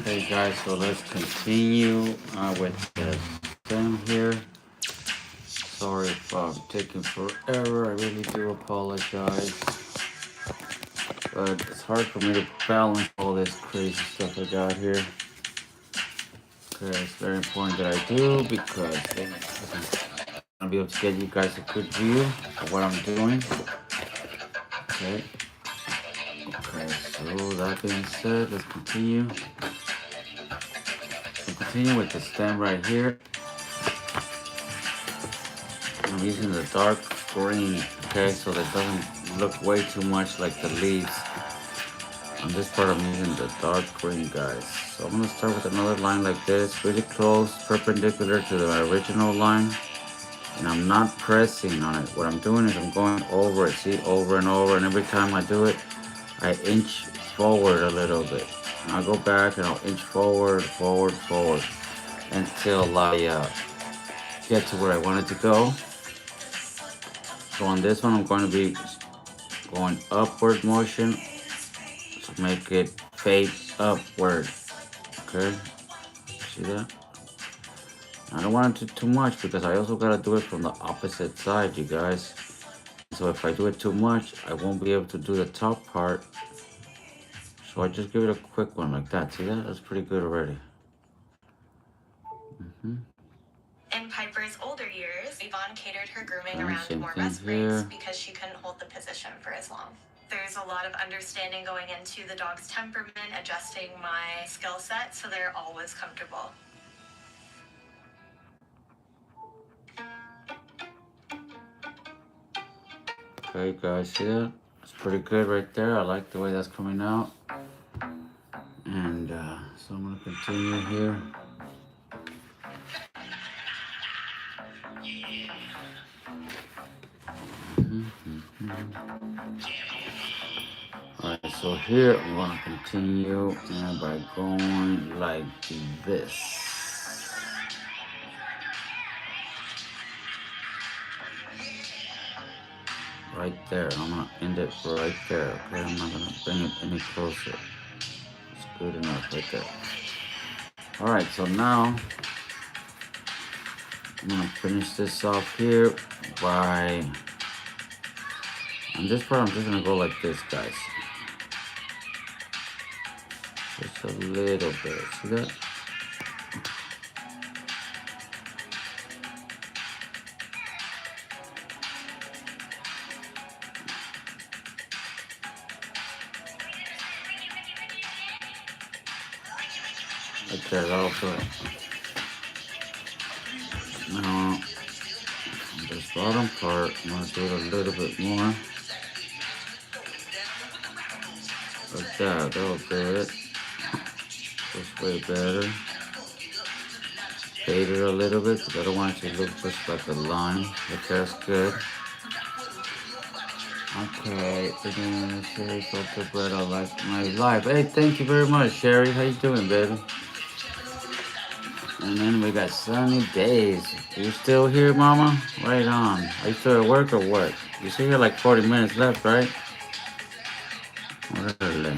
Okay, guys, so let's continue with the stem here. Sorry if I'm taking forever. I really do apologize. But it's hard for me to balance all this crazy stuff I got here. Okay, it's very important that I do because then I'll be able to get you guys a good view of what I'm doing. Okay. Okay, so that being said, let's continue. So continue with the stem right here. I'm using the dark green, okay, so that doesn't look way too much like the leaves. On this part, I'm using the dark green, guys. So I'm gonna start with another line like this, really close, perpendicular to the original line. And I'm not pressing on it. What I'm doing is I'm going over it, see, over and over. And every time I do it, I inch forward a little bit. And I'll go back and I'll inch forward, forward, forward until I get to where I want it to go. So on this one, I'm going to be going upward motion to make it fade upward. Okay, see that? I don't want to do too much because I also got to do it from the opposite side, you guys. So if I do it too much, I won't be able to do the top part. So I just give it a quick one like that. See that? That's pretty good already. In Piper's older years, Yvonne catered her grooming around more rest breaks because she couldn't hold the position for as long. There's a lot of understanding going into the dog's temperament, adjusting my skill set so they're always comfortable. Okay, guys, see that? It's pretty good right there. I like the way that's coming out. And so I'm going to continue here. Alright, so here I'm going to continue by going like this. Right there. I'm going to end it right there. Okay, I'm not going to bring it any closer. It's good enough right there. Alright, so now I'm going to finish this off here by... On this part, I'm just going to go like this, guys. Just a little bit. See that? Right there, that'll do it. Now, on this bottom part, I'm going to do it a little bit more. Like that, that'll do it. That's way better. Fade it a little bit because I don't want it to look just like a line. Okay, that's good. Okay, again, Sherry Coca Bread, I like my life. Hey, thank you very much, Sherry. How you doing, baby? And then we got sunny days. You still here, mama? Right on. Are you still at work or what? You still here like 40 minutes left, right? Whatever.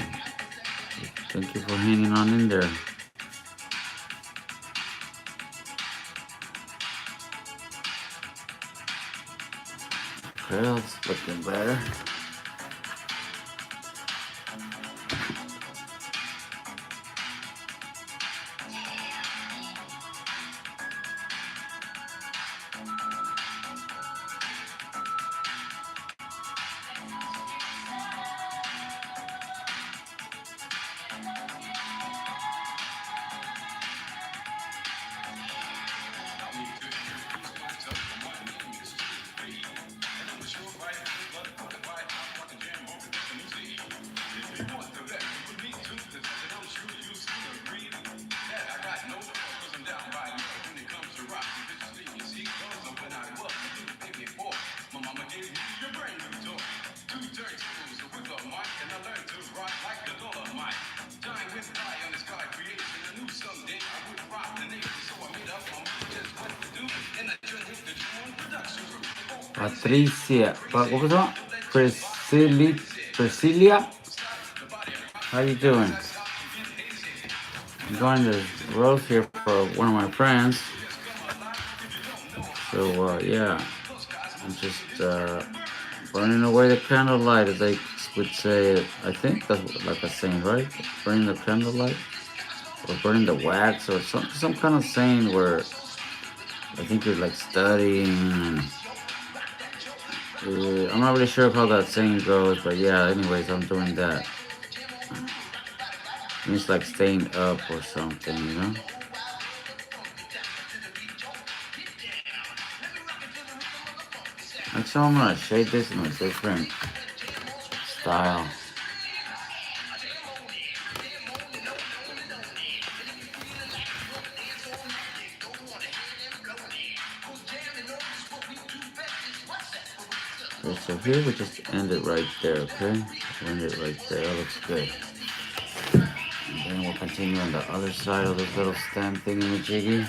Thank you for hanging on in there. Okay, that's looking better. Patricia, what was that? Priscilla, how you doing? I'm going to roast here for one of my friends. So yeah, I'm just burning away the candlelight, as they would say. I think that's like a saying, right? Burning the candlelight, or burning the wax, or some kind of saying where I think you're like studying. I'm not really sure how that saying goes, but yeah. Anyways, I'm doing that. It's like staying up or something, you know. Actually, I'm gonna shade this in a different style. Okay, so here we just end it right there, okay? End it right there, that looks good. And then we'll continue on the other side of this little stem thingy-majiggy.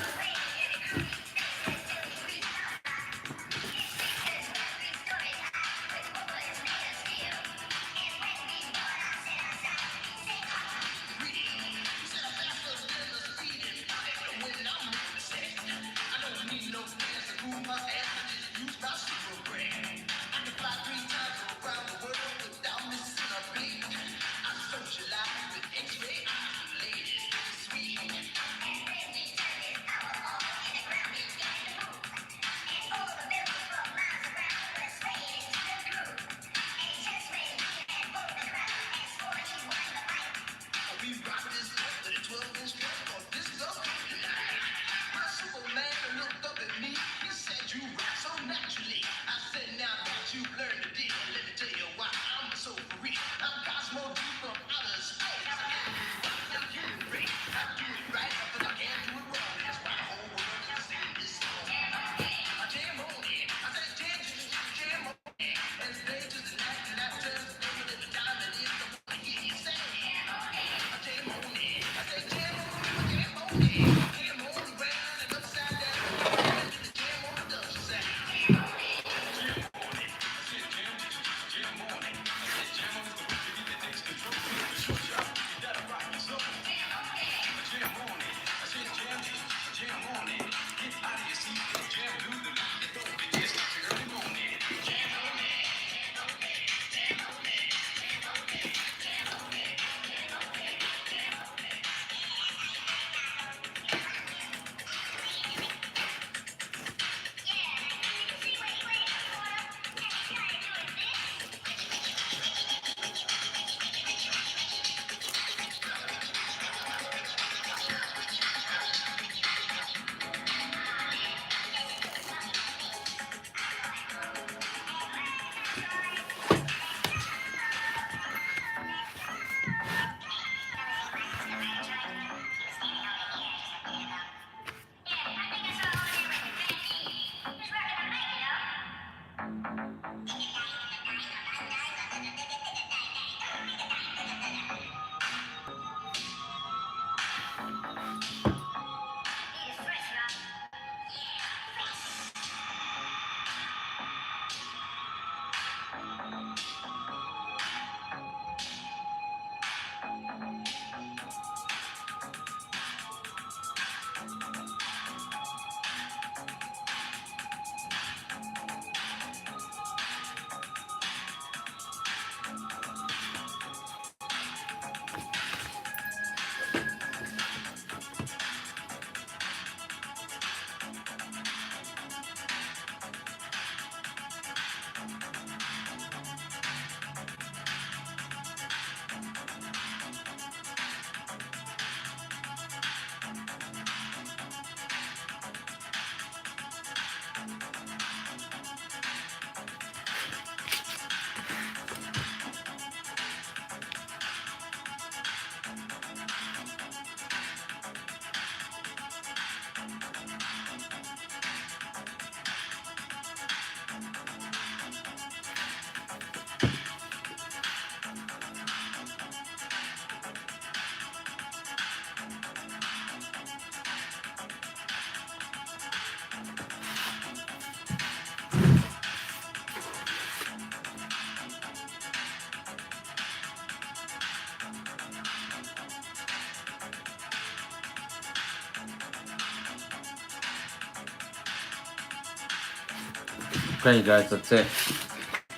Okay, guys, that's it.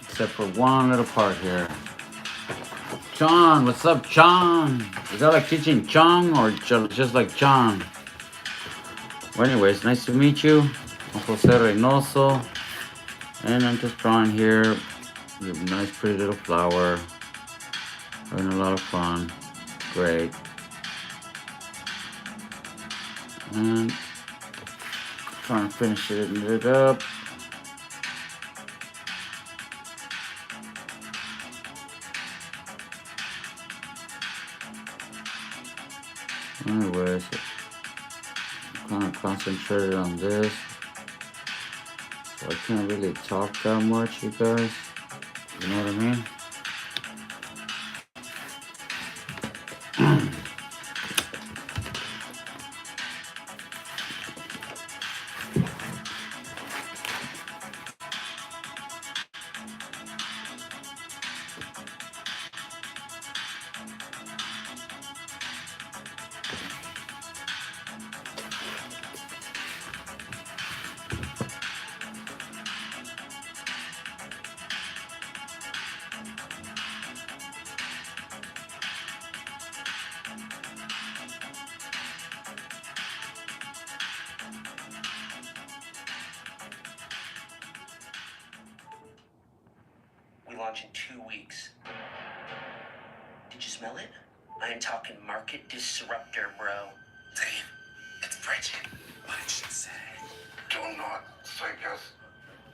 Except for one little part here. John, what's up, John? Is that like teaching Chong or just like John? Well, anyways, nice to meet you. I'm Jose Reynoso. And I'm just drawing here. You have a nice, pretty little flower. Having a lot of fun. Great. And trying to finish it up. Anyways, kind of concentrated on this. So I can't really talk that much, you guys. You know what I mean? We launch in 2 weeks. Did you smell it? I am talking market disruptor, bro. Dave, it's Bridget. What did she say? Do not say yes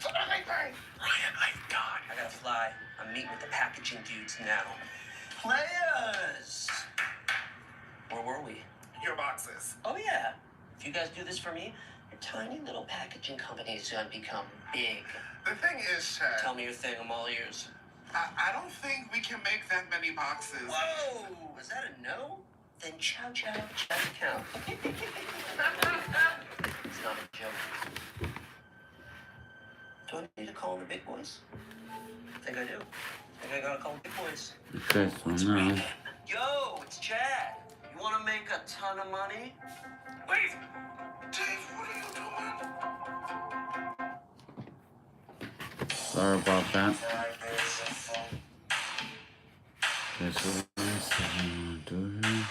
to anything. Ryan, I'm done. I gotta fly. I'm meeting with the packaging dudes now. Players! Where were we? Your boxes. Oh, yeah. If you guys do this for me, your tiny little packaging company is gonna become big. The thing is, Chad, Tell me your thing, I'm all ears. I don't think we can make that many boxes. Whoa! Was that a no? Then chow chow, chow cow. It's not a joke. Do I need to call the big boys? I think I do. I think I gotta call the big boys. Okay, so now. Yo, it's Chad. You wanna make a ton of money? Wait! Dave, what are you doing? Sorry about that. Okay, so let's do here.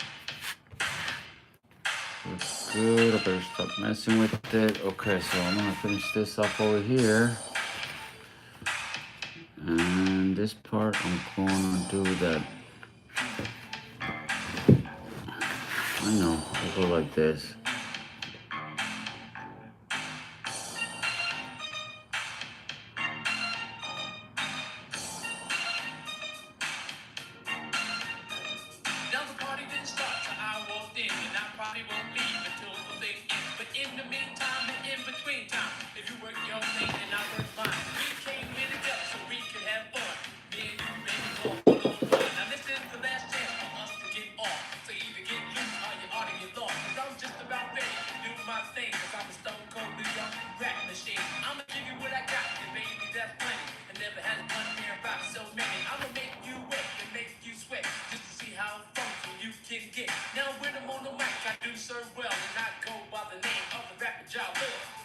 Looks good. I better stop messing with it. Okay, so I'm gonna finish this off over here. And this part, I'm gonna do that. I know, I'll go like this. Now the party didn't start till I walked in, and I probably won't leave until the thing ends. But in the meantime and in between time, if you work your thing and I work mine, we came here together so we could have fun. Me and you ready for one. Now this is the last chance for us to get off. So either get loose or you ought to get lost. Cause I'm just about ready to do my thing. Cause I'm a stone cold New York rap machine. I'ma give you what I got, and baby, that's plenty. And never has one man rock so many. I'ma make you wet and make you sweat just to see how funky you can get. Now when I'm on the mic, I do serve well, and I go by the name of the rapper Ja Love.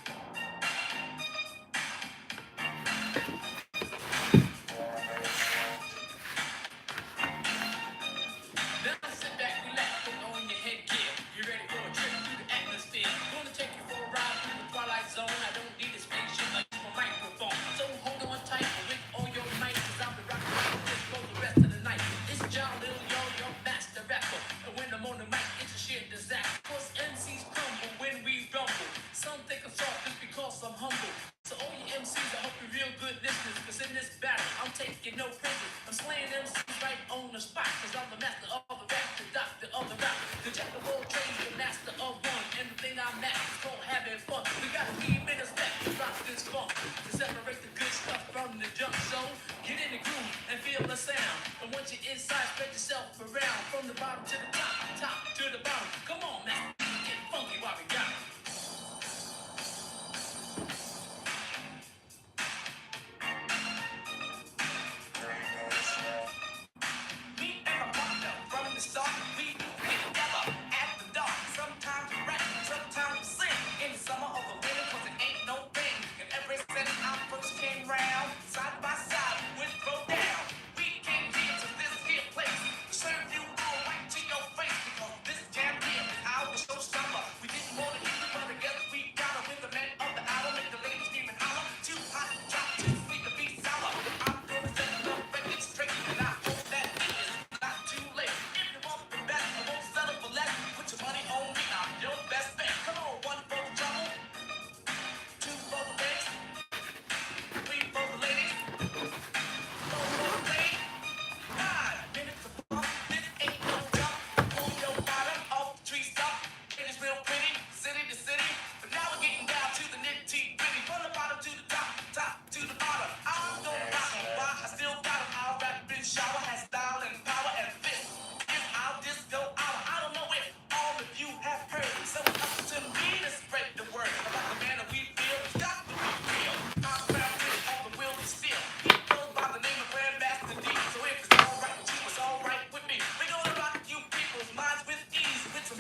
Now sit back, relax, put on your headgear. You ready for a trip through the atmosphere? Gonna take you for a ride through the twilight zone. I don't need a spaceship, I use my microphone. So hold on tight with all your might, cause I'll be rocking like this for the rest of the night. It's Ja Lil, your master rapper. And when I'm on the mic, it's a sheer disaster. Cause MCs crumble when we rumble. Some think I'm soft just because I'm humble. So all you MCs, I hope you're real good listeners. Cause in this battle, I'm taking no prisoners. I'm slaying MCs right on the spot. Cause I'm the master of the rap, the doctor of the rap. The jack of all trades, the master of one. And the thing I'm at is called having fun. We got 3 minutes left to rock this funk. To separate the good stuff from the junk. So get in the groove and feel the sound. And once you're inside, spread yourself around. From the bottom to the top, top to the bottom. Come on, man. Get funky while we got it. Me and my partner from the start, we get together at the dark. Sometimes we rap, sometimes we sing. In the summer or the winter, 'cause the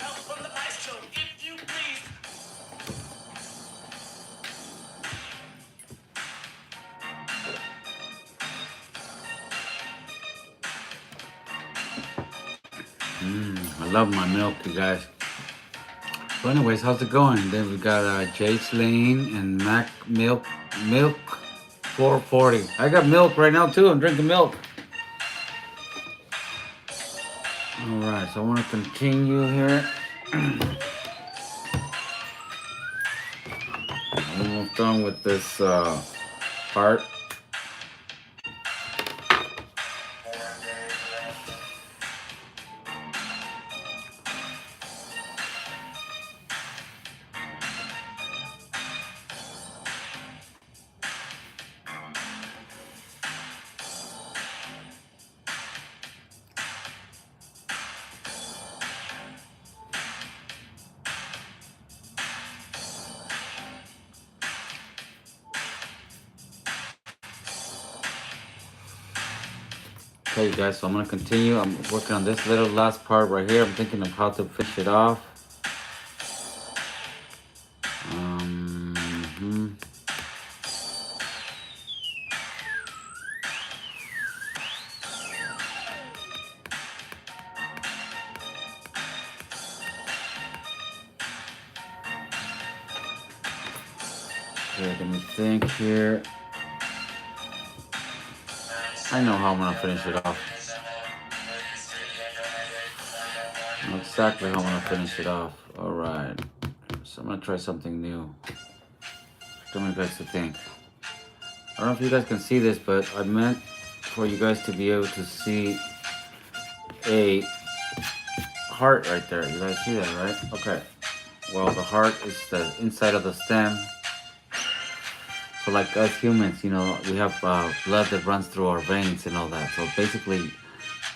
help from the maestro, if you please. I love my milk, you guys. So anyways, how's it going? Then we got Jace Lane and Mac Milk 440. I got milk right now too. I'm drinking milk. Alright, so I want to continue here. I'm almost done with this part. Okay, you guys, so I'm going to continue. I'm working on this little last part right here. I'm thinking of how to finish it off. Okay, let me think here. I know how I'm going to finish it off. I know exactly how I'm going to finish it off. Alright. So I'm going to try something new. Tell me guys to think. I don't know if you guys can see this, but I meant for you guys to be able to see a heart right there. You guys see that, right? Okay. Well, the heart is the inside of the stem. So like us humans, you know, we have blood that runs through our veins and all that. So basically,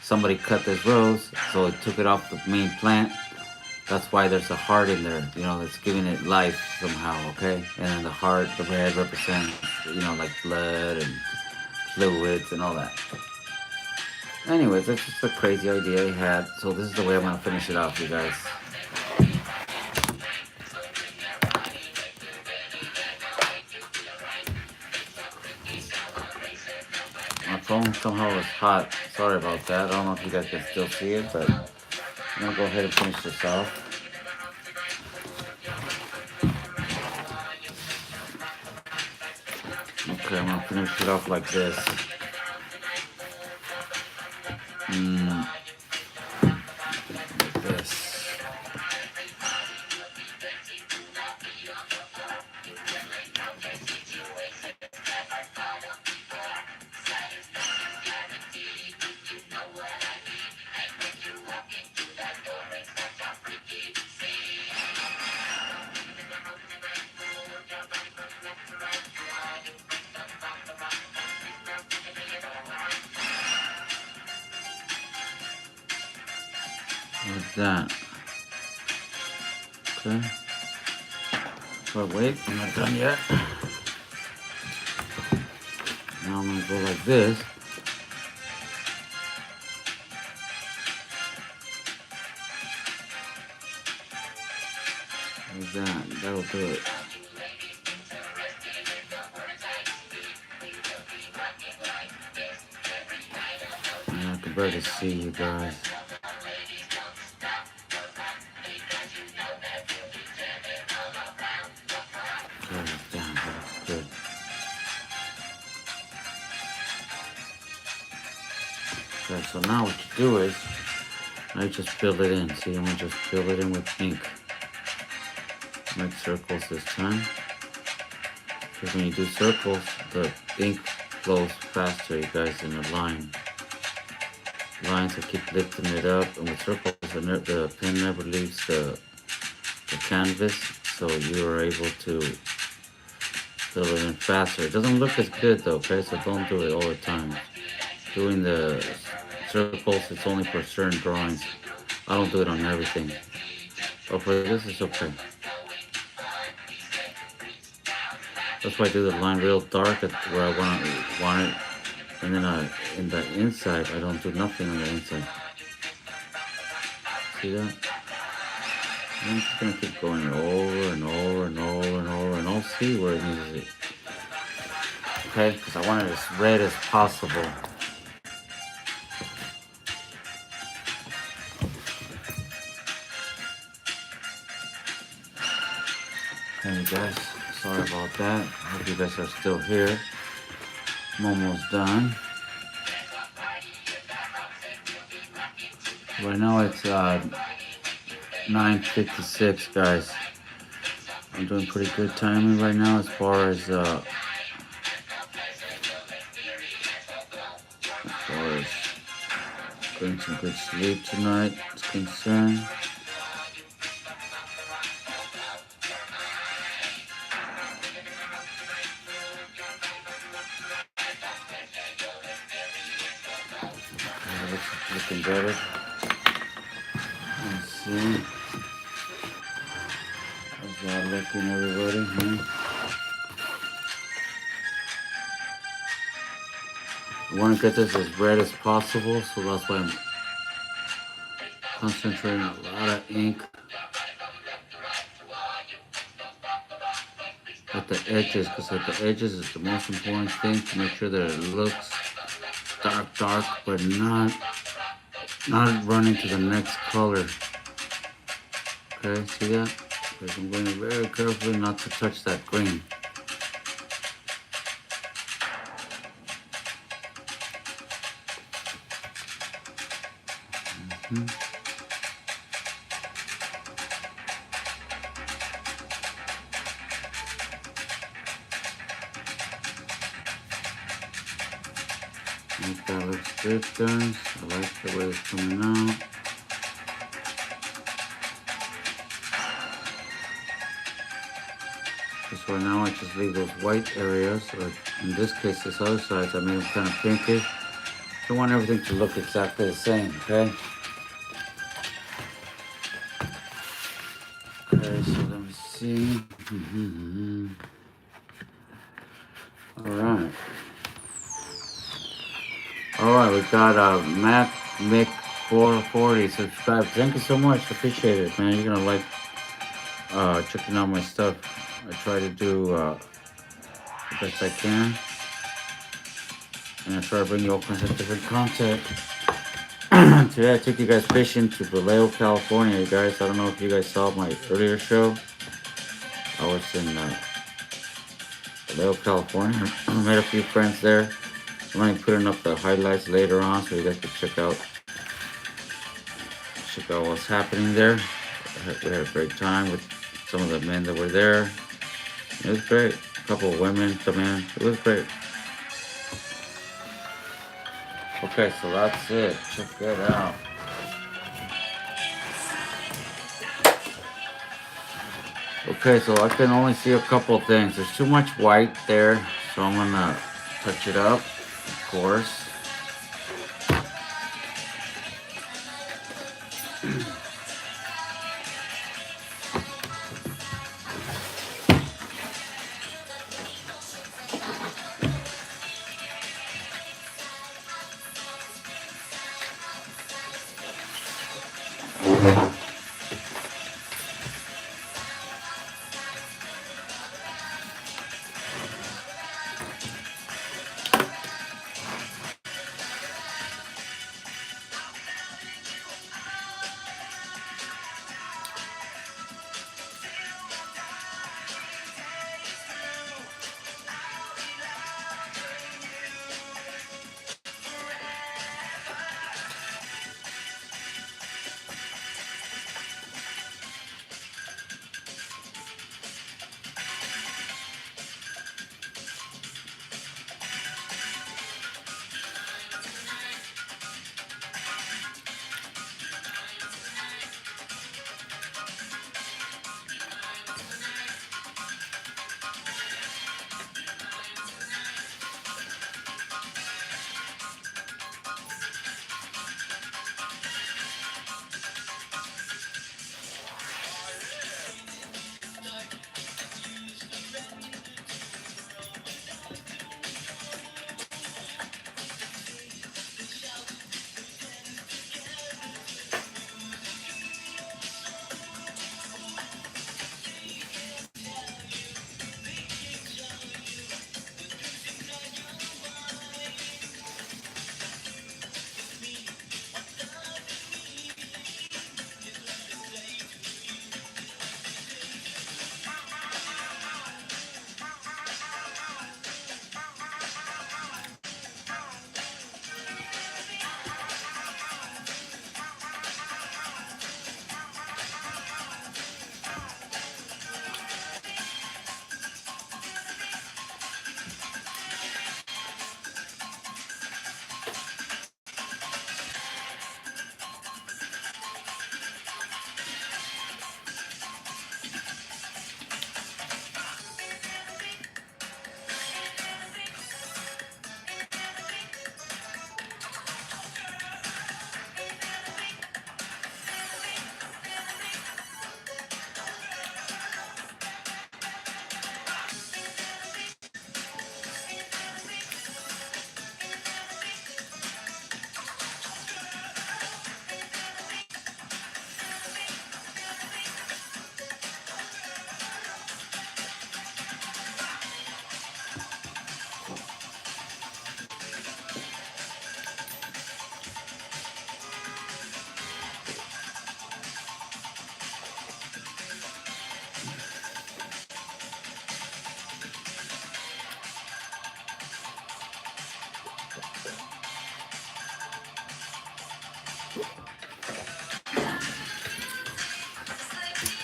somebody cut this rose, so it took it off the main plant. That's why there's a heart in there, you know, that's giving it life somehow, okay? And then the heart, the red represents, you know, like blood and fluids and all that. Anyways, that's just a crazy idea I had. So this is the way I'm gonna finish it off, you guys. My phone somehow was hot. Sorry about that. I don't know if you guys can still see it, but I'm gonna go ahead and finish this off. Okay, I'm gonna finish it off like this. Like this. Like that. Okay. But wait, I'm not done yet. Now I'm gonna go like this. Like that. That'll do it. And I can barely see you guys. Okay, so now what you do is, I just fill it in. See, I'm gonna just fill it in with ink. Make circles this time. Because when you do circles, the ink flows faster, you guys, in a line. Lines, I keep lifting it up, and with circles, the pen never leaves the canvas, so you are able to fill it in faster. It doesn't look as good though, okay, so don't do it all the time. Doing the circles, it's only for certain drawings. I don't do it on everything. But for this, it's okay. That's why I do the line real dark at where I want it. And then in the inside, I don't do nothing on the inside. See that? I'm just gonna keep going over and over and over and over, and I'll see where it needs it. Okay, because I want it as red as possible. Hey guys, sorry about that. Hope you guys are still here. I'm almost done. Right now it's 9:56, guys. I'm doing pretty good timing right now as far as getting some good sleep tonight is concerned. Looking better. Let's see. How's that looking, everybody? I want to get this as red as possible, so that's why I'm concentrating a lot of ink at the edges, because at the edges is the most important thing to make sure that it looks dark, but not running to the next color. Okay, see that? Because I'm going very carefully not to touch that green. I think that looks good, guys. I like the way it's coming out. Just right now, I just leave those white areas, or in this case, this other side, I made them kind of pinkish. I want everything to look exactly the same, okay? Okay, so let me see. Alright, we got Mac Mick 440 subscribed. Thank you so much. Appreciate it, man. You're gonna like checking out my stuff. I try to do the best I can. And I try to bring you all kinds of different content. Today I took you guys fishing to Vallejo, California, you guys. I don't know if you guys saw my earlier show. I was in Vallejo, California. I met a few friends there. I'm going to be putting up the highlights later on so you guys can check out what's happening there. We had a great time with some of the men that were there. It was great. A couple of women come in. It was great. Okay, so that's it. Check that out. Okay, so I can only see a couple of things. There's too much white there, so I'm gonna touch it up, of course.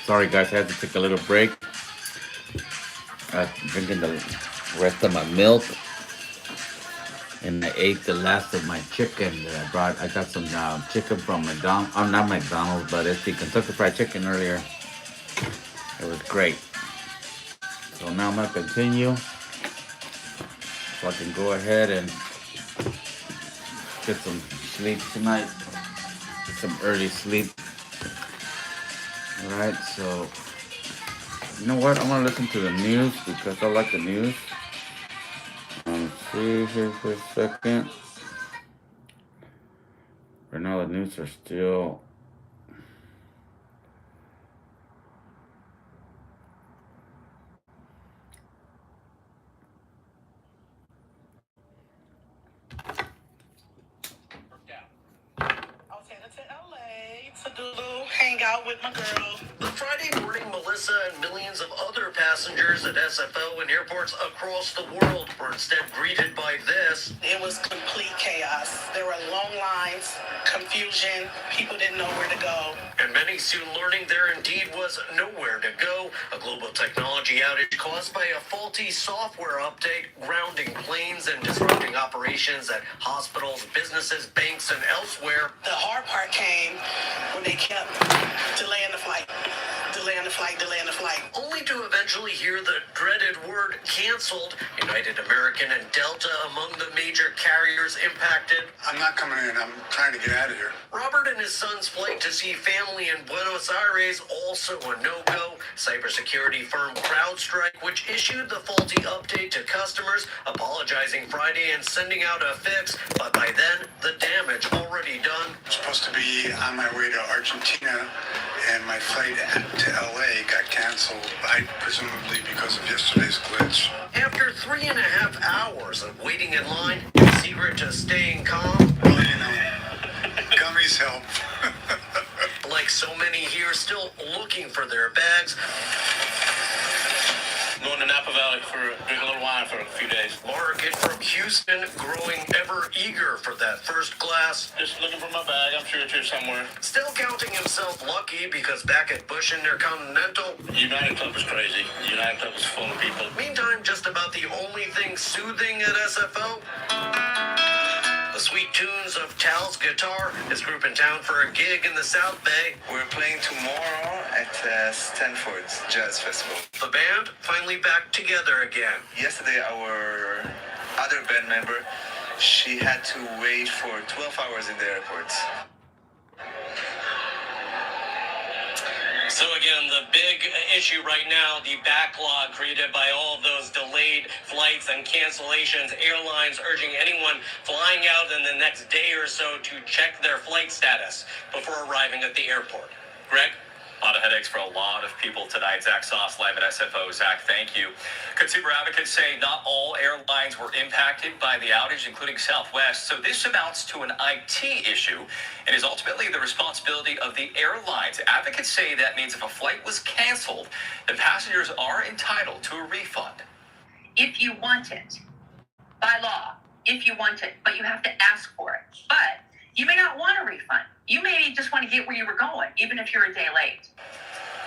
Sorry guys, I had to take a little break. Drinking the rest of my milk, and I ate the last of my chicken that I brought. I got some chicken from McDonald's. Oh, not McDonald's, but it's the Kentucky Fried Chicken earlier. It was great. So now I'm gonna continue, so I can go ahead and get some sleep tonight. Get some early sleep. All right, so you know what? I'm gonna listen to the news because I like the news. Let's see here for a second. Right now the news are still I was headed to LA to do a little hangout with my girl. The Friday morning, Melissa and millions of other passengers at SFO and airports across the world were instead greeted by this. It was complete chaos. There were long lines, confusion, people didn't know where to go. And many soon learning there indeed was nowhere to go. A global technology outage caused by a faulty software update, grounding planes and disrupting operations at hospitals, businesses, banks, and elsewhere. The hard part came when they kept delaying the flight. Only to eventually hear the dreaded word canceled. United American and Delta among the major carriers impacted. I'm not coming in. I'm trying to get out of here. Robert and his son's flight to see family in Buenos Aires also a no-go. Cybersecurity firm CrowdStrike, which issued the faulty update to customers, apologizing Friday and sending out a fix. But by then, the damage already done. I'm supposed to be on my way to Argentina, and my flight to LA got canceled, presumably because of yesterday's glitch. After 3.5 hours of waiting in line, the secret to staying calm? Well, you know, gummies help. Like so many here, still looking for their bags. Going to Napa Valley for drink a little wine for a few days. Mark in from Houston, growing ever eager for that first glass. Just looking for my bag. I'm sure it's here somewhere. Still counting himself lucky because back at Bush Intercontinental, United Club was crazy. United Club was full of people. meantime, just about the only thing soothing at SFO. The sweet tunes of Tal's guitar, his group in town for a gig in the South Bay. We're playing tomorrow at Stanford's Jazz Festival. The band finally back together again. Yesterday, our other band member, she had to wait for 12 hours in the airport. So again, the big issue right now, the backlog created by all of those delayed flights and cancellations, airlines urging anyone flying out in the next day or so to check their flight status before arriving at the airport. Greg? A lot of headaches for a lot of people tonight. Zach Sauce live at SFO. Zach, thank you. Consumer advocates say not all airlines were impacted by the outage, including Southwest. So this amounts to an IT issue and is ultimately the responsibility of the airlines. Advocates say that means if a flight was canceled, the passengers are entitled to a refund. If you want it, by law, if you want it, but you have to ask for it. But you may not want a refund. You may just want to get where you were going, even if you're a day late.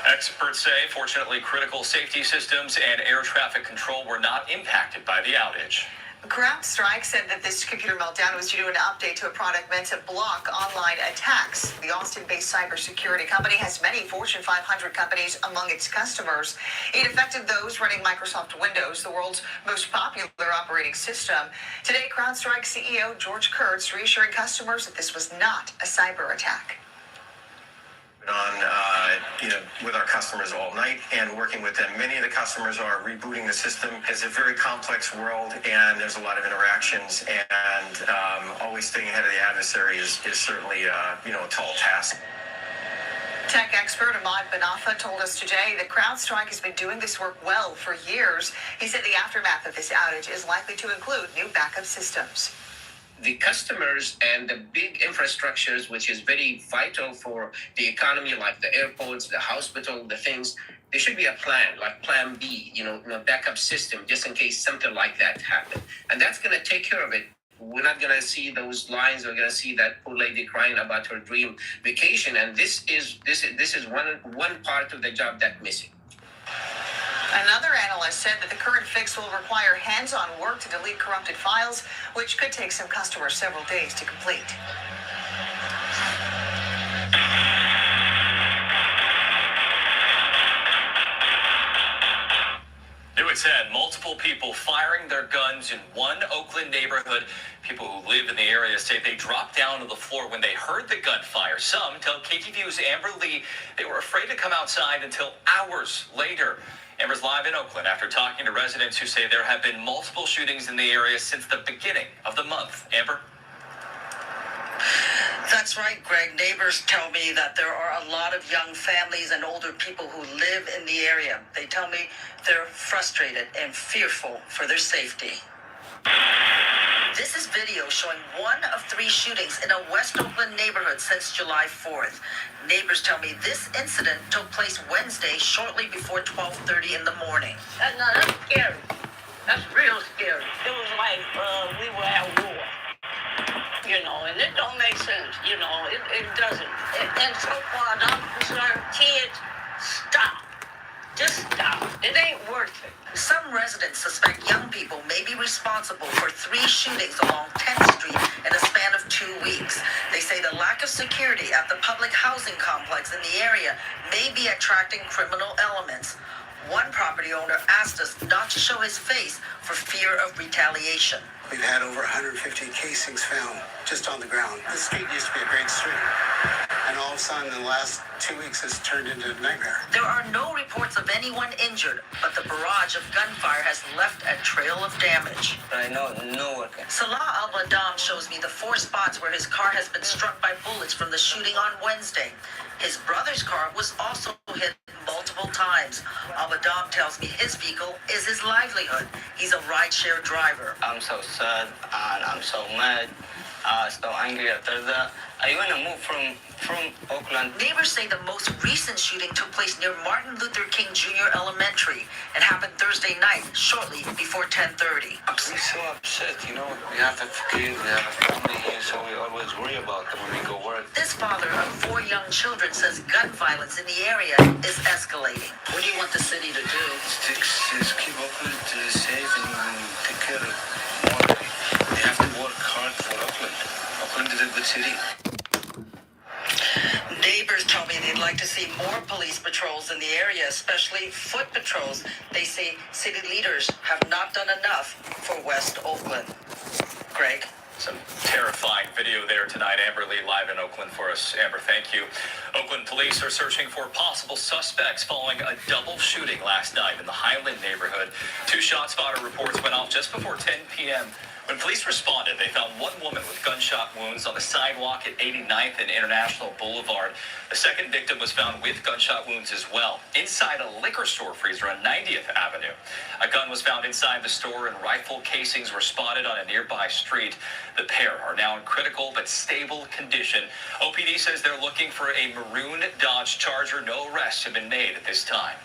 Experts say, fortunately, critical safety systems and air traffic control were not impacted by the outage. CrowdStrike said that this computer meltdown was due to an update to a product meant to block online attacks. The Austin-based cybersecurity company has many Fortune 500 companies among its customers. It affected those running Microsoft Windows, the world's most popular operating system. Today, CrowdStrike CEO George Kurtz reassuring customers that this was not a cyber attack. With our customers all night and working with them. Many of the customers are rebooting the system. It's a very complex world and there's a lot of interactions, and always staying ahead of the adversary is certainly a tall task. Tech expert Ahmad Banafa told us today that CrowdStrike has been doing this work well for years. He said the aftermath of this outage is likely to include new backup systems. The customers and the big infrastructures, which is very vital for the economy, like the airports, the hospital, the things, there should be a plan, like plan B, a backup system, just in case something like that happens. And that's going to take care of it We're not gonna see those lines. We're gonna see that poor lady crying about her dream vacation, and this is one part of the job that's missing. Another analyst said that the current fix will require hands-on work to delete corrupted files, which could take some customers several days to complete. News had multiple people firing their guns in one Oakland neighborhood. People who live in the area say they dropped down to the floor when they heard the gunfire. Some tell KTVU's Amber Lee they were afraid to come outside until hours later. Amber's live in Oakland after talking to residents who say there have been multiple shootings in the area since the beginning of the month. Amber? That's right, Greg. Neighbors tell me that there are a lot of young families and older people who live in the area. They tell me they're frustrated and fearful for their safety. This is video showing one of 3 shootings in a West Oakland neighborhood since July 4th. Neighbors tell me this incident took place Wednesday shortly before 12:30 in the morning. That's scary. That's real scary. It was like we were at war. You know, and it don't make sense. You know, it doesn't. And so far, I'm concerned, kids, stop. Just stop. It ain't worth it. Some residents suspect young people may be responsible for 3 shootings along 10th Street in a span of 2 weeks. They say the lack of security at the public housing complex in the area may be attracting criminal elements. One property owner asked us not to show his face for fear of retaliation. We've had over 150 casings found just on the ground. This street used to be a great street. And all of a sudden, in the last 2 weeks, it's turned into a nightmare. There are no reports of anyone injured, but the barrage of gunfire has left a trail of damage. I know, no one. Salah Al-Badam shows me the 4 spots where his car has been struck by bullets from the shooting on Wednesday. His brother's car was also hit multiple times. Al-Badam tells me his vehicle is his livelihood. He's a rideshare driver. I'm so sad and I'm so mad. So angry after that. I want to move from Oakland. Neighbors say the most recent shooting took place near Martin Luther King Jr. Elementary and happened Thursday night, shortly before 10:30. I'm so upset, you know. We have a kid, we have a family here, so we always worry about them when we go work. This father of 4 young children says gun violence in the area is escalating. What do you want the city to do? Just keep Oakland safe and take care of more. They have to work hard for Oakland. Oakland is a good city. Neighbors tell me they'd like to see more police patrols in the area, especially foot patrols. They say city leaders have not done enough for West Oakland. Greg? Some terrifying video there tonight. Amber Lee live in Oakland for us. Amber, thank you. Oakland police are searching for possible suspects following a double shooting last night in the Highland neighborhood. 2 ShotSpotter reports went off just before 10 p.m. When police responded, they found one woman with gunshot wounds on the sidewalk at 89th and International Boulevard. The second victim was found with gunshot wounds as well, inside a liquor store freezer on 90th Avenue. A gun was found inside the store and rifle casings were spotted on a nearby street. The pair are now in critical but stable condition. OPD says they're looking for a maroon Dodge Charger. No arrests have been made at this time.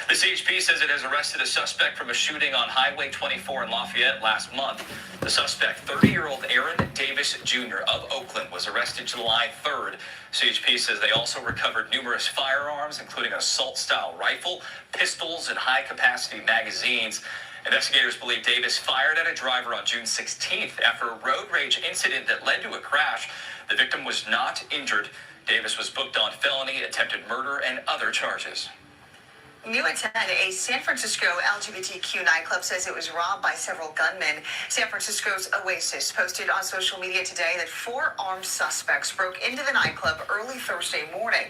The CHP says it has arrested a suspect from a shooting on Highway 24 in Lafayette last month. The suspect, 30-year-old Aaron Davis Jr. of Oakland, was arrested July 3rd. CHP says they also recovered numerous firearms, including an assault-style rifle, pistols, and high-capacity magazines. Investigators believe Davis fired at a driver on June 16th after a road rage incident that led to a crash. The victim was not injured. Davis was booked on felony, attempted murder, and other charges. New at 10, a San Francisco LGBTQ nightclub says it was robbed by several gunmen. San Francisco's Oasis posted on social media today that 4 armed suspects broke into the nightclub early Thursday morning.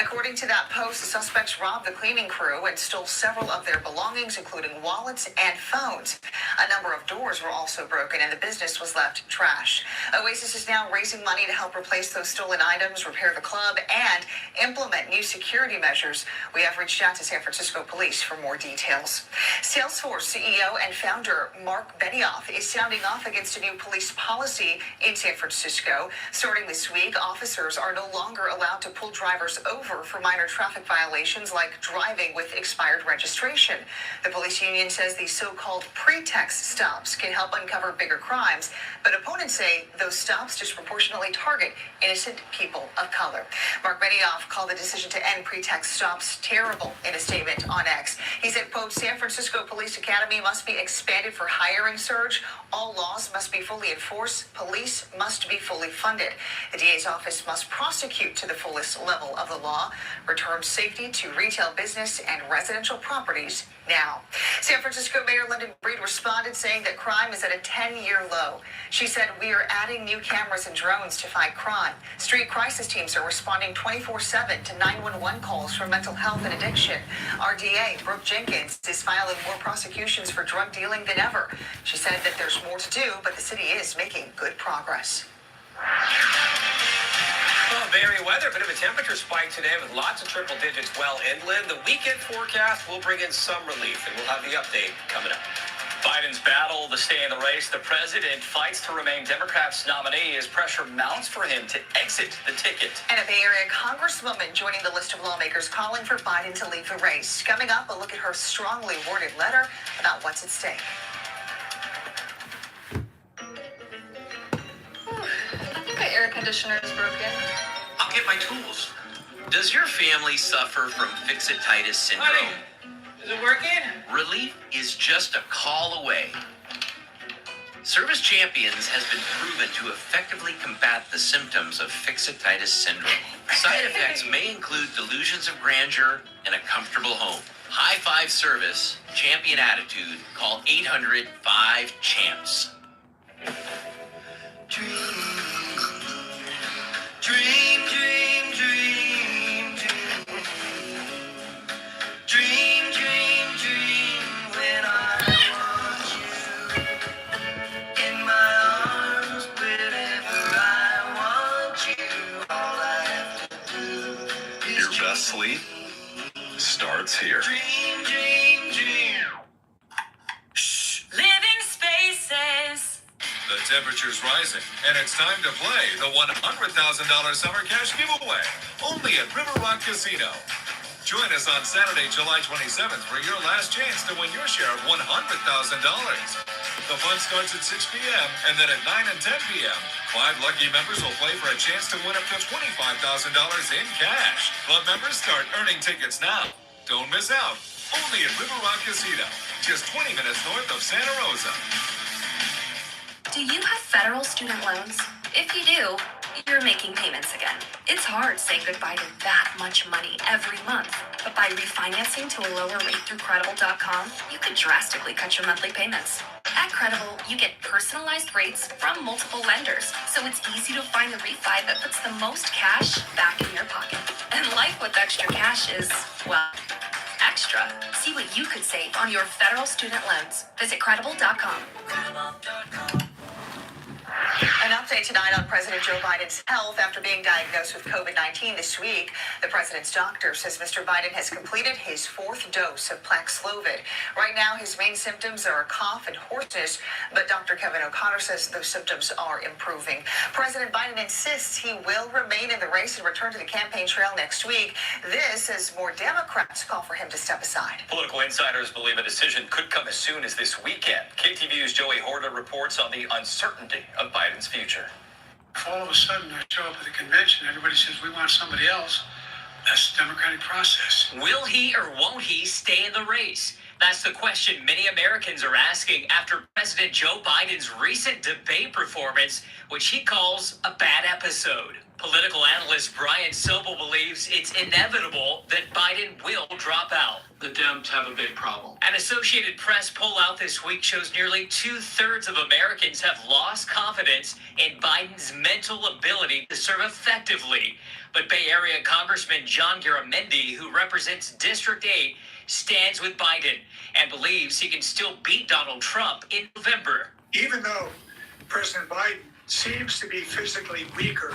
According to that post, the suspects robbed the cleaning crew and stole several of their belongings, including wallets and phones. A number of doors were also broken and the business was left trashed. Oasis is now raising money to help replace those stolen items, repair the club, and implement new security measures. We have reached out to San Francisco Francisco Police for more details. Salesforce CEO and founder Mark Benioff is sounding off against a new police policy in San Francisco. Starting this week, officers are no longer allowed to pull drivers over for minor traffic violations like driving with expired registration. The police union says these so-called pretext stops can help uncover bigger crimes, but opponents say those stops disproportionately target innocent people of color. Mark Benioff called the decision to end pretext stops terrible in a statement on X. He said, quote, San Francisco Police Academy must be expanded for hiring surge. All laws must be fully enforced. Police must be fully funded. The DA's office must prosecute to the fullest level of the law, return safety to retail business and residential properties now. San Francisco Mayor London Breed responded saying that crime is at a 10-year low. She said, we are adding new cameras and drones to fight crime. Street crisis teams are responding 24/7 to 911 calls for mental health and addiction. Our DA, Brooke Jenkins, is filing more prosecutions for drug dealing than ever. She said that there's more to do, but the city is making good progress. Well, Bay Area weather, a bit of a temperature spike today with lots of triple digits well inland. The weekend forecast will bring in some relief, and we'll have the update coming up. Biden's battle to stay in the race. The president fights to remain Democrats' nominee as pressure mounts for him to exit the ticket. And a Bay Area congresswoman joining the list of lawmakers calling for Biden to leave the race. Coming up, a look at her strongly worded letter about what's at stake. I think my air conditioner is broken. I'll get my tools. Does your family suffer from fixititis syndrome? Honey, is it working? Relief is just a call away. Service Champions has been proven to effectively combat the symptoms of fixititis syndrome. Side effects may include delusions of grandeur and a comfortable home. High five service, champion attitude, call 800-5-CHAMPS. Dream, dream, dream, dream, dream. Dream, dream, dream when I want you in my arms, wherever I want you. All I have to do is your best sleep starts here. dream, dream, dream. Living Spaces. The temperature's rising, and it's time to play the $100,000 summer cash giveaway, only at River Rock Casino. Join us on Saturday, July 27th for your last chance to win your share of $100,000. The fun starts at 6 p.m. and then at 9 and 10 p.m. 5 lucky members will play for a chance to win up to $25,000 in cash. Club members start earning tickets now. Don't miss out. Only at River Rock Casino, just 20 minutes north of Santa Rosa. Do you have federal student loans? If you do, you're making payments again. It's hard saying goodbye to that much money every month. But by refinancing to a lower rate through Credible.com, you could drastically cut your monthly payments. At Credible, you get personalized rates from multiple lenders, so it's easy to find the refi that puts the most cash back in your pocket. And life with extra cash is, well, extra. See what you could save on your federal student loans. Visit Credible.com. An update tonight on President Joe Biden's health after being diagnosed with COVID-19 this week. The president's doctor says Mr. Biden has completed his 4th dose of Paxlovid. Right now, his main symptoms are cough and hoarseness, but Dr. Kevin O'Connor says those symptoms are improving. President Biden insists he will remain in the race and return to the campaign trail next week. This as more Democrats call for him to step aside. Political insiders believe a decision could come as soon as this weekend. KTVU's Joey Horta reports on the uncertainty of Biden's future. If all of a sudden I show up at the convention, everybody says we want somebody else, that's the democratic process. Will he or won't he stay in the race? That's the question many Americans are asking after President Joe Biden's recent debate performance, which he calls a bad episode. Political analyst Brian Sobel believes it's inevitable that Biden will drop out. The Dems have a big problem. An Associated Press poll out this week shows nearly 2/3 of Americans have lost confidence in Biden's mental ability to serve effectively. But Bay Area Congressman John Garamendi, who represents District 8, stands with Biden and believes he can still beat Donald Trump in November. Even though President Biden seems to be physically weaker,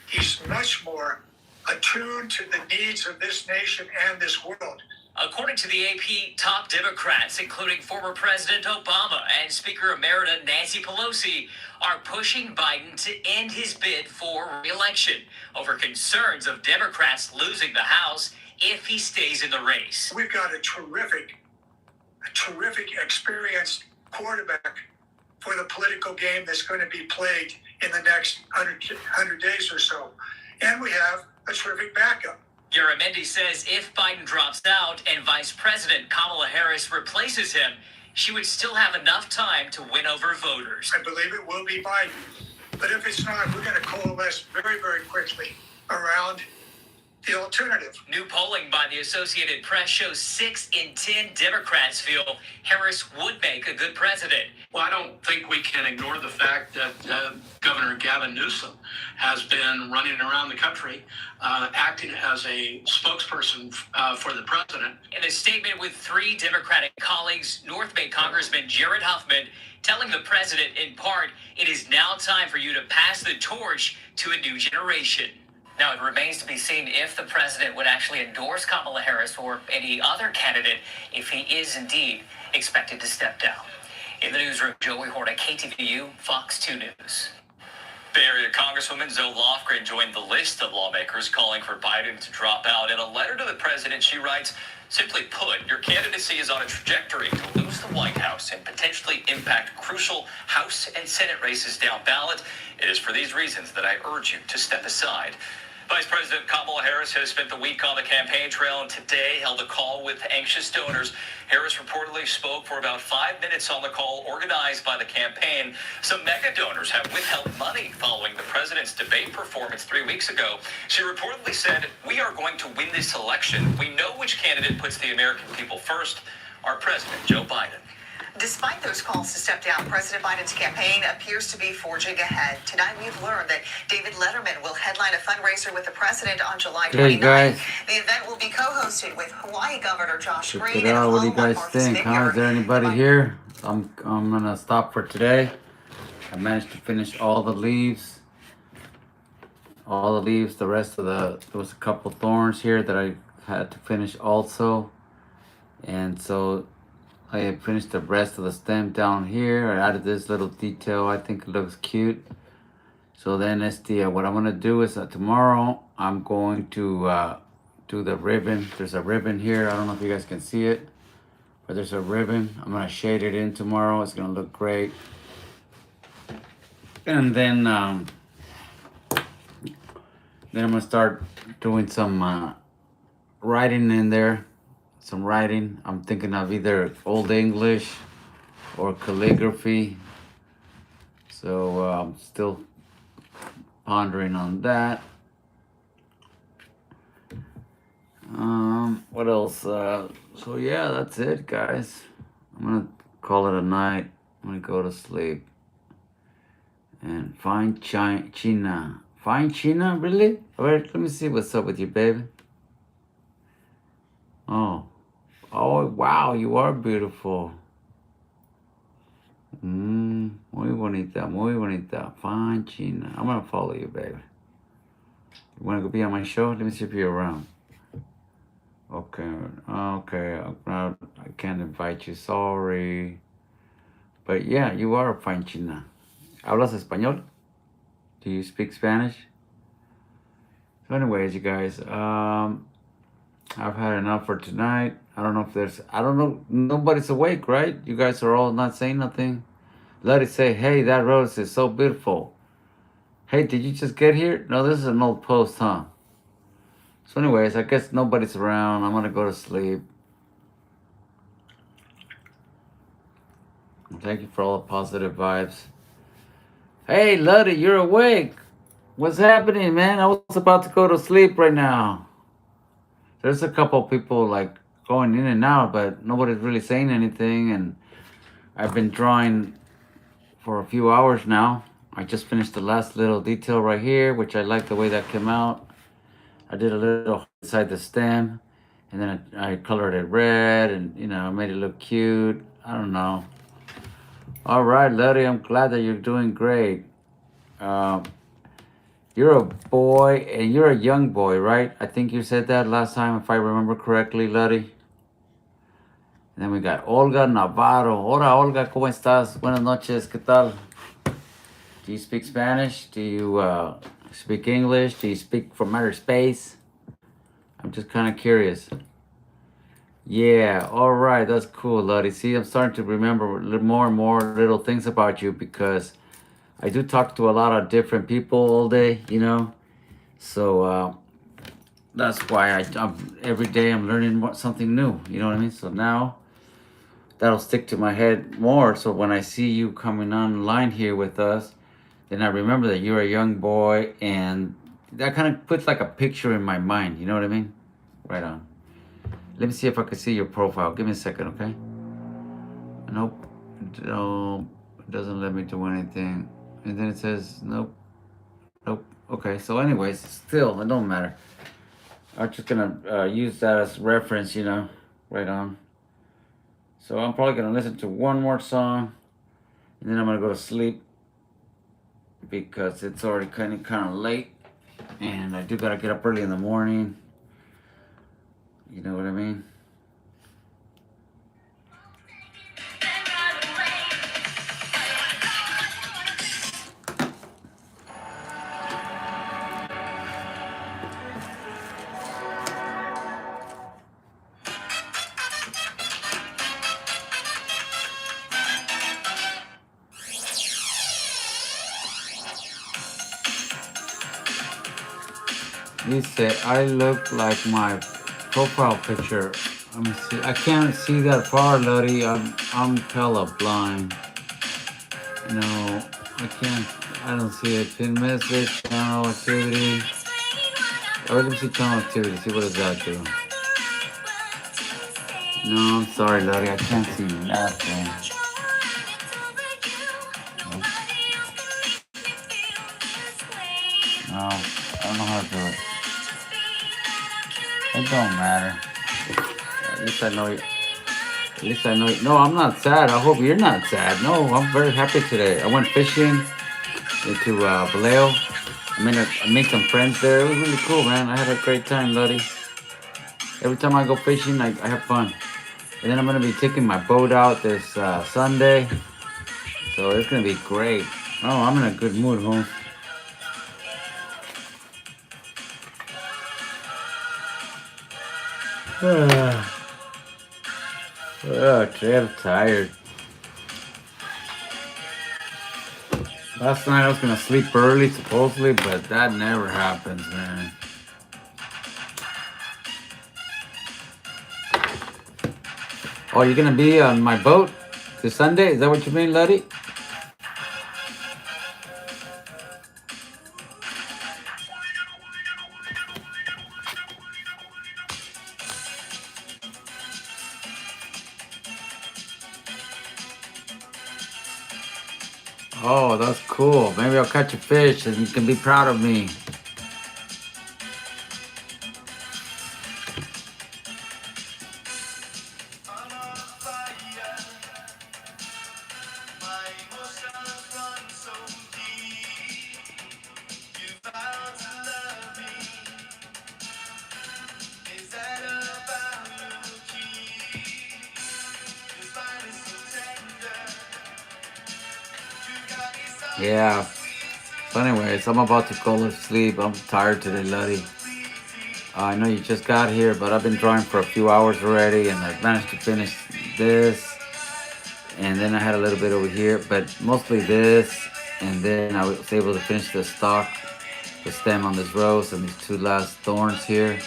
he's much more attuned to the needs of this nation and this world. According to the AP, top Democrats, including former President Obama and Speaker Emerita Nancy Pelosi, are pushing Biden to end his bid for re-election over concerns of Democrats losing the House if he stays in the race. We've got a terrific experienced quarterback for the political game that's going to be played in the next 100 days or so. And we have a terrific backup. Garamendi says if Biden drops out and Vice President Kamala Harris replaces him, she would still have enough time to win over voters. I believe it will be Biden. But if it's not, we're going to coalesce very, very quickly around the alternative. New polling by the Associated Press shows 6 in 10 Democrats feel Harris would make a good president. Well, I don't think we can ignore the fact that Governor Gavin Newsom has been running around the country acting as a spokesperson for the president. In a statement with 3 Democratic colleagues, North Bay Congressman Jared Huffman telling the president in part, it is now time for you to pass the torch to a new generation. Now, it remains to be seen if the president would actually endorse Kamala Harris or any other candidate if he is indeed expected to step down. In the newsroom, Joey Horta, KTVU, Fox 2 News. Bay Area Congresswoman Zoe Lofgren joined the list of lawmakers calling for Biden to drop out. In a letter to the president, she writes, simply put, your candidacy is on a trajectory to lose the White House and potentially impact crucial House and Senate races down ballot. It is for these reasons that I urge you to step aside. Vice President Kamala Harris has spent the week on the campaign trail and today held a call with anxious donors. Harris reportedly spoke for about 5 minutes on the call organized by the campaign. Some mega donors have withheld money following the president's debate performance 3 weeks ago. She reportedly said, we are going to win this election. We know which candidate puts the American people first, our president, Joe Biden. Despite those calls to step down, President Biden's campaign appears to be forging ahead. Tonight, we've learned that David Letterman will headline a fundraiser with the president on July 29th. Hey guys, the event will be co-hosted with Hawaii Governor Josh check Green it out. and What do you guys think? Huh? Is there anybody here? I'm gonna stop for today. I managed to finish all the leaves. The rest of there was a couple thorns here that I had to finish also, and so I finished the rest of the stem down here. I added this little detail. I think it looks cute. So then what I'm gonna do is tomorrow I'm going to do the ribbon. There's a ribbon here. I don't know if you guys can see it, but there's a ribbon. I'm gonna shade it in tomorrow. It's gonna look great. And then I'm gonna start doing some writing in there. Some writing. I'm thinking of either Old English or calligraphy. So I'm still pondering on that. What else? So yeah, that's it, guys. I'm gonna call it a night. I'm gonna go to sleep. And find China. Find China? Really? Alright, let me see what's up with you, baby. Oh, wow, you are beautiful. Muy bonita, muy bonita. Fine, China. I'm gonna follow you, baby. You wanna go be on my show? Let me see if you're around. Okay, I can't invite you, sorry. But yeah, you are a fine China. ¿Hablas español? Do you speak Spanish? So anyways, you guys, I've had enough for tonight. I don't know, nobody's awake, right? You guys are all not saying nothing. Let it say, hey, that rose is so beautiful. Hey, did you just get here? No, this is an old post, huh? So anyways, I guess nobody's around. I'm gonna go to sleep. Thank you for all the positive vibes. Hey, Luddy, you're awake. What's happening, man? I was about to go to sleep right now. There's a couple people like going in and out, but nobody's really saying anything. And I've been drawing for a few hours now. I just finished the last little detail right here, which I like the way that came out. I did a little inside the stem, and then I colored it red, and you know, made it look cute. I don't know. All right, Larry, I'm glad that you're doing great. You're a boy, and you're a young boy, right? I think you said that last time, if I remember correctly, Larry. And then we got Olga Navarro. Hola, Olga, ¿cómo estás? Buenas noches, ¿qué tal? Do you speak Spanish? Do you speak English? Do you speak from outer space? I'm just kind of curious. Yeah, all right, that's cool, Lottie. See, I'm starting to remember more and more little things about you because I do talk to a lot of different people all day, you know. So that's why I'm every day I'm learning something new. You know what I mean? So now that'll stick to my head more. So when I see you coming online here with us, then I remember that you're a young boy, and that kind of puts like a picture in my mind. You know what I mean? Right on. Let me see if I can see your profile. Give me a second, okay? Nope. No, it doesn't let me do anything. And then it says, nope. Nope. Okay, so anyways, still, it don't matter. I'm just gonna use that as reference, you know? Right on. So I'm probably gonna listen to one more song, and then I'm gonna go to sleep because it's already kind of late, and I do gotta get up early in the morning. You know what I mean? Dice, I look like my profile picture. Let me see. I can't see that far, Lottie. I'm colorblind. No, I can't. I don't see it. Pin message, channel activity. Oh, let me see channel activity. See what does that do? No, I'm sorry, Lottie. I can't see nothing. Nope. No, I don't know how to do it. It don't matter. At least I know you. At least I know you. No, I'm not sad. I hope you're not sad. No, I'm very happy today. I went fishing into Vallejo. I made some friends there. It was really cool, man. I had a great time, Lottie. Every time I go fishing, I have fun. And then I'm going to be taking my boat out this Sunday. So it's going to be great. Oh, I'm in a good mood, home. Today I'm tired. Last night I was gonna sleep early, supposedly, but that never happens, man. Oh, you're gonna be on my boat this Sunday? Is that what you mean, Lottie? Oh, that's cool. Maybe I'll catch a fish and you can be proud of me. Yeah. So anyways, I'm about to go to sleep. I'm tired today, Lottie. I know you just got here, but I've been drawing for a few hours already, and I managed to finish this. And then I had a little bit over here, but mostly this. And then I was able to finish the stalk, the stem on this rose, and these two last thorns here.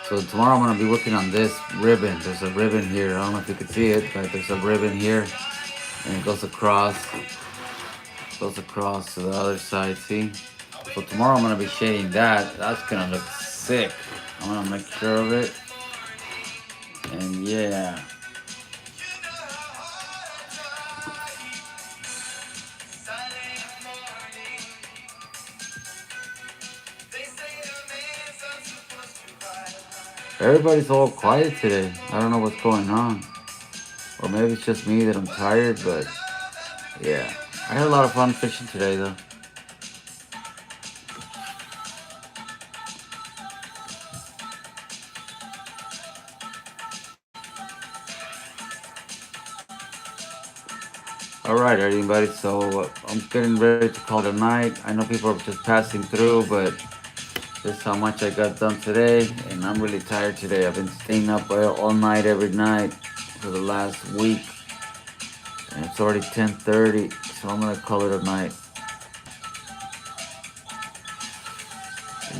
So tomorrow I'm going to be working on this ribbon. There's a ribbon here. I don't know if you can see it, but there's a ribbon here. And it goes across to the other side, see? So tomorrow I'm going to be shading that. That's going to look sick. I'm going to make sure of it. And yeah. Everybody's all quiet today. I don't know what's going on. Or maybe it's just me that I'm tired, but yeah. I had a lot of fun fishing today, though. All right, everybody. So I'm getting ready to call it a night. I know people are just passing through, but this is how much I got done today, and I'm really tired today. I've been staying up all night, every night for the last week, and it's already 10:30, so I'm gonna call it a night.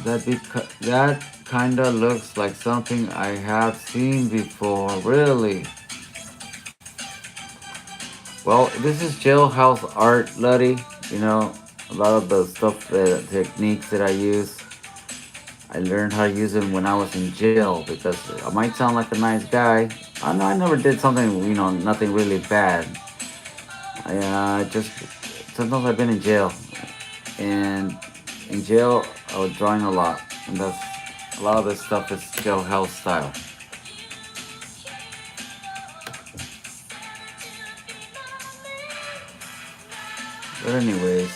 That kinda looks like something I have seen before, really. Well, this is jailhouse art, Luddy. You know, a lot of the stuff, the techniques that I use, I learned how to use them when I was in jail, because I might sound like a nice guy. I know I never did something, you know, nothing really bad. I just, sometimes I've been in jail, and in jail I was drawing a lot, and that's, a lot of this stuff is jailhouse style. But anyways,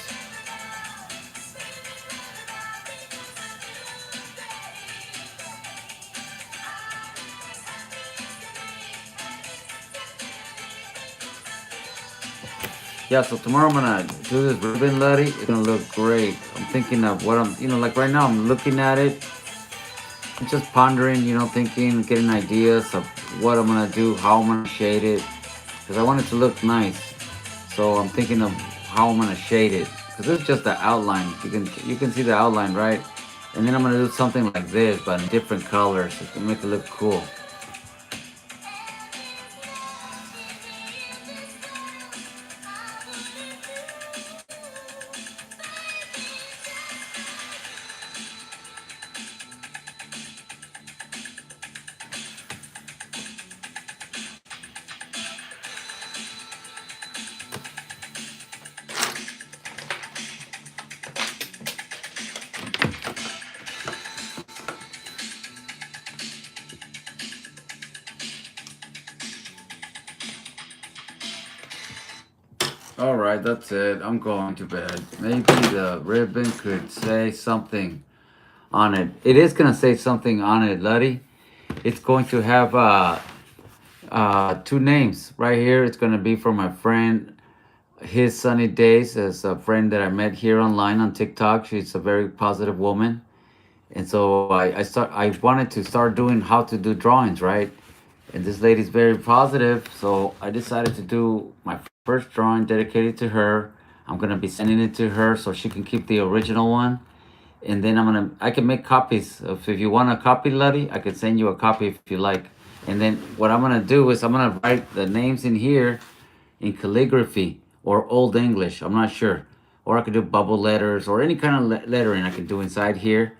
yeah, so tomorrow I'm gonna do this ribbon, Luddy. It's gonna look great. I'm thinking of what I'm, you know, like right now I'm looking at it. I'm just pondering, you know, thinking, getting ideas of what I'm gonna do, how I'm gonna shade it, because I want it to look nice. So I'm thinking of how I'm gonna shade it, because this is just the outline. You can see the outline, right? And then I'm gonna do something like this, but in different colors to make it look cool. All right, that's it. I'm going to bed. Maybe the ribbon could say something on it. It is gonna say something on it, Luddy. It's going to have two names right here. It's gonna be for my friend, His Sunny Days, as a friend that I met here online on TikTok. She's a very positive woman, and so I wanted to start doing how to do drawings, right? And this lady's very positive, so I decided to do my first drawing dedicated to her. I'm gonna be sending it to her so she can keep the original one, and then I can make copies. If you want a copy, Luddy, I could send you a copy if you like. And then what I'm gonna do is I'm gonna write the names in here in calligraphy or Old English. I'm not sure, or I could do bubble letters or any kind of lettering I can do inside here.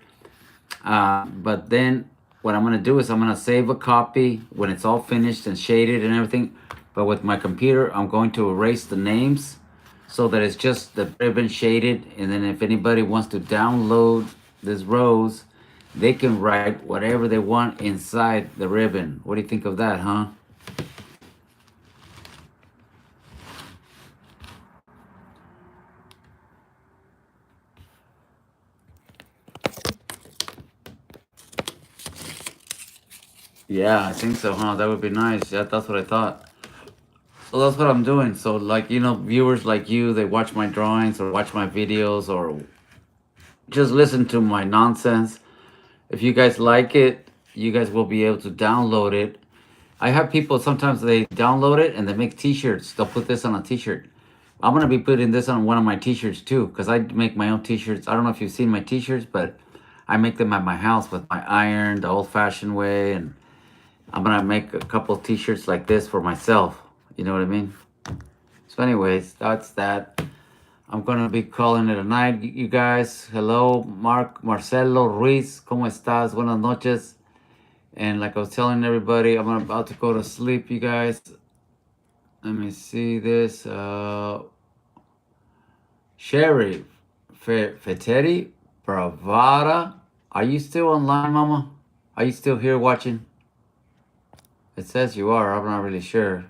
But then what I'm gonna do is I'm gonna save a copy when it's all finished and shaded and everything. But with my computer, I'm going to erase the names so that it's just the ribbon shaded. And then if anybody wants to download this rose, they can write whatever they want inside the ribbon. What do you think of that, huh? Yeah, I think so, huh? That would be nice. Yeah, that's what I thought. So that's what I'm doing. So, like, you know, viewers like you, they watch my drawings or watch my videos or just listen to my nonsense. If you guys like it, you guys will be able to download it. I have people, sometimes they download it and they make t-shirts. They'll put this on a t-shirt. I'm going to be putting this on one of my t-shirts too, because I make my own t-shirts. I don't know if you've seen my t-shirts, but I make them at my house with my iron, the old-fashioned way. And I'm going to make a couple t-shirts like this for myself. You know what I mean? So anyways, that's that. I'm going to be calling it a night, you guys. Hello, Marcelo Ruiz. ¿Cómo estás? Buenas noches. And like I was telling everybody, I'm about to go to sleep, you guys. Let me see this. Sherry Fetteri Bravada. Are you still online, Mama? Are you still here watching? It says you are. I'm not really sure.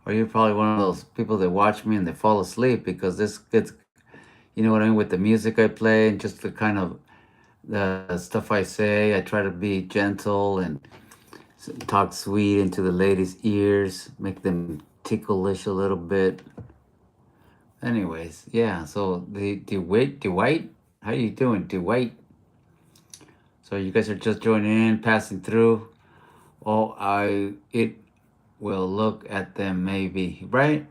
Or you're probably one of those people that watch me and they fall asleep, because this gets, you know what I mean, with the music I play and just the kind of the stuff I say. I try to be gentle, and talk sweet into the ladies' ears, make them ticklish a little bit. Anyways, yeah, so Dwight, how you doing, Dwight? So you guys are just joining in, passing through. Oh, it will look at them maybe, right?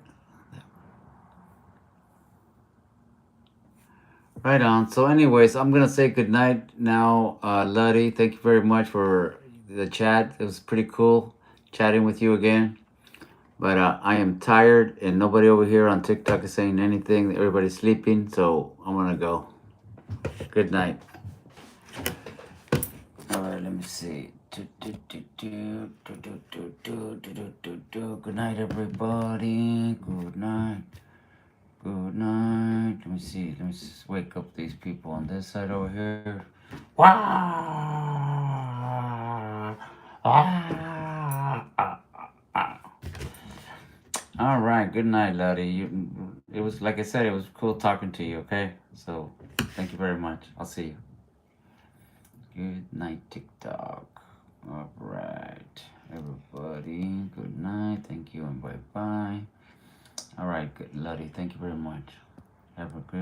Right on. So anyways, I'm going to say goodnight now. Luddy, thank you very much for the chat. It was pretty cool chatting with you again. But I am tired and nobody over here on TikTok is saying anything. Everybody's sleeping, so I'm going to go. Good night. All right, let me see. Good night, everybody. Good night. Good night. Let me see. Let me just wake up these people on this side over here. All right. Good night, Lottie. It was, like I said, it was cool talking to you, okay? So, thank you very much. I'll see you. Good night, TikTok. All right, everybody. Good night. Thank you and bye-bye. All right, good, Lottie. Thank you very much. Have a good